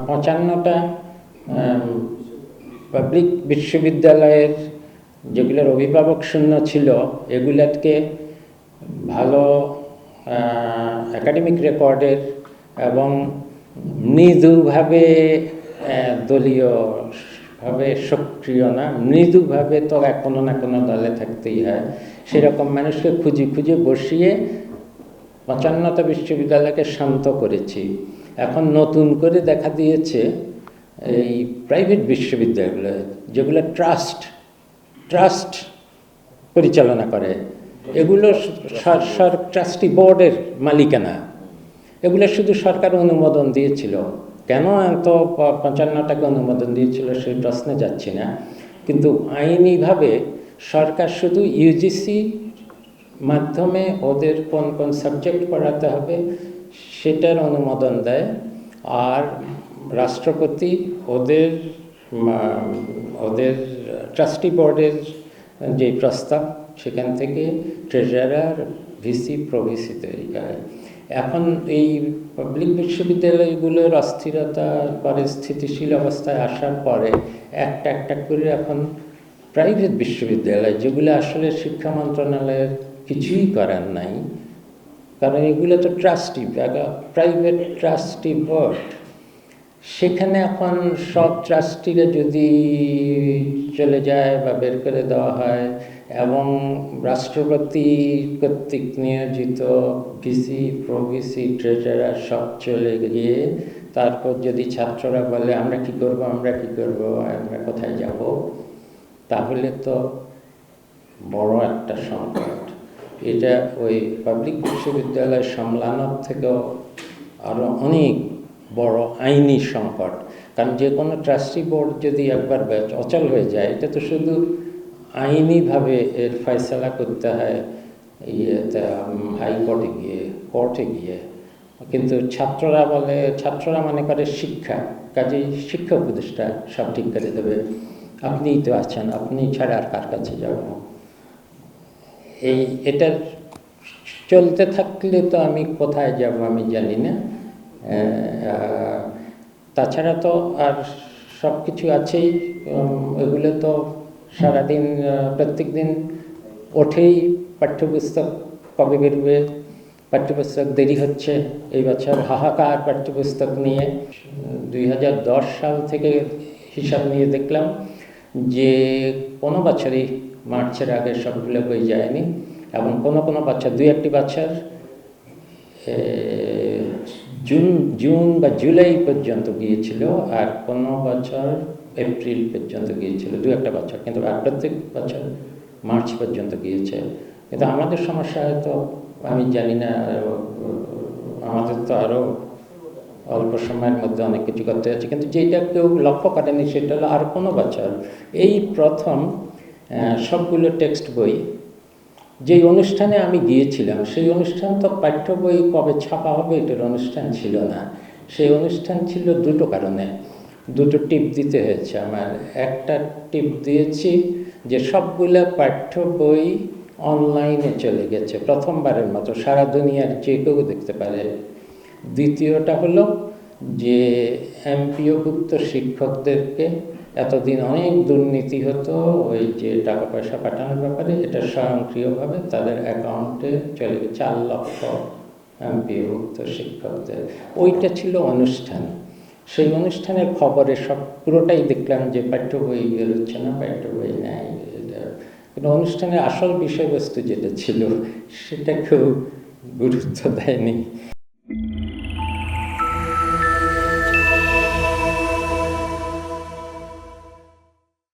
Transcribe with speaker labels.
Speaker 1: 55টা public বিশ্ববিদ্যালয়ের যেগুলোর অভিভাবক শূন্য ছিল এগুলোকে ভালো একাডেমিক রেকর্ডের এবং মৃদুভাবে দলীয়ভাবে সক্রিয় না, মৃদুভাবে তো কোনো না কোনো দলে থাকতেই হয়, সেরকম মানুষকে খুঁজে খুঁজে বসিয়ে 55টা বিশ্ববিদ্যালয়কে শান্ত করেছি। এখন নতুন করে দেখা দিয়েছে এই প্রাইভেট বিশ্ববিদ্যালয়গুলো যেগুলো ট্রাস্ট পরিচালনা করে, এগুলো ট্রাস্টি বোর্ডের মালিকানা, এগুলো শুধু সরকার অনুমোদন দিয়েছিল। কেন এত 55টাকে অনুমোদন দিয়েছিল সেই প্রশ্নে যাচ্ছি না, কিন্তু আইনিভাবে সরকার শুধু ইউজিসি মাধ্যমে ওদের কোন কোন সাবজেক্ট পড়াতে হবে সেটার অনুমোদন দেয়, আর রাষ্ট্রপতি ওদের ট্রাস্টি বোর্ডের যে প্রস্তাব সেখান থেকে ট্রেজারার, ভিসি প্রভিসি তৈরি করে। এখন এই পাবলিক বিশ্ববিদ্যালয়গুলোর অস্থিরতা পরে স্থিতিশীল অবস্থায় আসার পরে একটা একটা করে এখন প্রাইভেট বিশ্ববিদ্যালয়, যেগুলো আসলে শিক্ষা মন্ত্রণালয়ের কিছুই করার নাই, কারণ এগুলো তো প্রাইভেট ট্রাস্টি বোর্ড, সেখানে এখন সব ট্রাস্টিরা যদি চলে যায় বা বের করে দেওয়া হয় এবং রাষ্ট্রপতি কর্তৃক নিয়োজিত ভিসি প্রভিসি ট্রেজারার সব চলে গিয়ে তারপর যদি ছাত্ররা বলে আমরা কি করব আমরা কোথায় যাব, তাহলে তো বড় একটা সংকট। এটা ওই পাবলিক বিশ্ববিদ্যালয় সামলানোর থেকেও আরও অনেক বড় আইনি সংকট, কারণ যে কোনো ট্রাস্টি বোর্ড যদি একবার অচল হয়ে যায়, এটা তো শুধু আইনিভাবে এর ফয়সালা করতে হয় হাইকোর্টে গিয়ে, কোর্টে গিয়ে, কিন্তু ছাত্ররা মনে করে শিক্ষা, কাজেই শিক্ষা উপদেষ্টা সব ঠিক করে দেবে, আপনিই তো আছেন, আপনি ছাড়া আর কার কাছে যাব। এটা চলতে থাকলে তো আমি কোথায় যাব আমি জানি না। তাছাড়া তো আর সব কিছু আছেই, এগুলো তো সারাদিন প্রত্যেক দিন ওঠেই পাঠ্যপুস্তক কবে বেরোবে, পাঠ্যপুস্তক দেরি হচ্ছে, এই বছর হাহাকার পাঠ্যপুস্তক নিয়ে। 2010 সাল থেকে হিসাব নিয়ে দেখলাম যে কোনো বছরই মার্চের আগে সবগুলো বই যায়নি, এবং কোনো বছর 2-1টি বছর জুন বা জুলাই পর্যন্ত গিয়েছিল, আর কোনো বছর এপ্রিল পর্যন্ত গিয়েছিল, 2-1টা বছর, কিন্তু আর প্রত্যেক বছর মার্চ পর্যন্ত গিয়েছে। কিন্তু আমাদের সমস্যা হয়তো আমি জানি না, আমাদের তো আরও অল্প সময়ের মধ্যে অনেক কিছু করতে হচ্ছে, কিন্তু যেটা কেউ লক্ষ্য করেনি সেটা হলো আর কোনো বছর এই প্রথম সবগুলো টেক্সট বই, যেই অনুষ্ঠানে আমি গিয়েছিলাম সেই অনুষ্ঠান তো পাঠ্য বই কবে ছাপা হবে এটার অনুষ্ঠান ছিল না। সেই অনুষ্ঠান ছিল দুটো কারণে, দুটো টিপ দিতে হয়েছে আমার। একটা টিপ দিয়েছি যে সবগুলো পাঠ্য বই অনলাইনে চলে গেছে প্রথমবারের মতো, সারা দুনিয়ার যে কেউ দেখতে পারে। দ্বিতীয়টা হলো যে এমপিওভুক্ত শিক্ষকদেরকে এতদিন অনেক দুর্নীতি হতো ওই যে টাকা পয়সা পাঠানোর ব্যাপারে, এটা স্বয়ংক্রিয়ভাবে তাদের অ্যাকাউন্টে চলে গেছে 4 লক্ষ এমপিওভুক্ত শিক্ষকদের। ওইটা ছিল অনুষ্ঠান। সেই অনুষ্ঠানের খবরে সব পুরোটাই দেখলাম যে পাঠ্য বই বেরোচ্ছে না, পাঠ্য বই নেই, কিন্তু অনুষ্ঠানের আসল বিষয়বস্তু যেটা ছিল সেটা কেউ গুরুত্ব দেয়নি।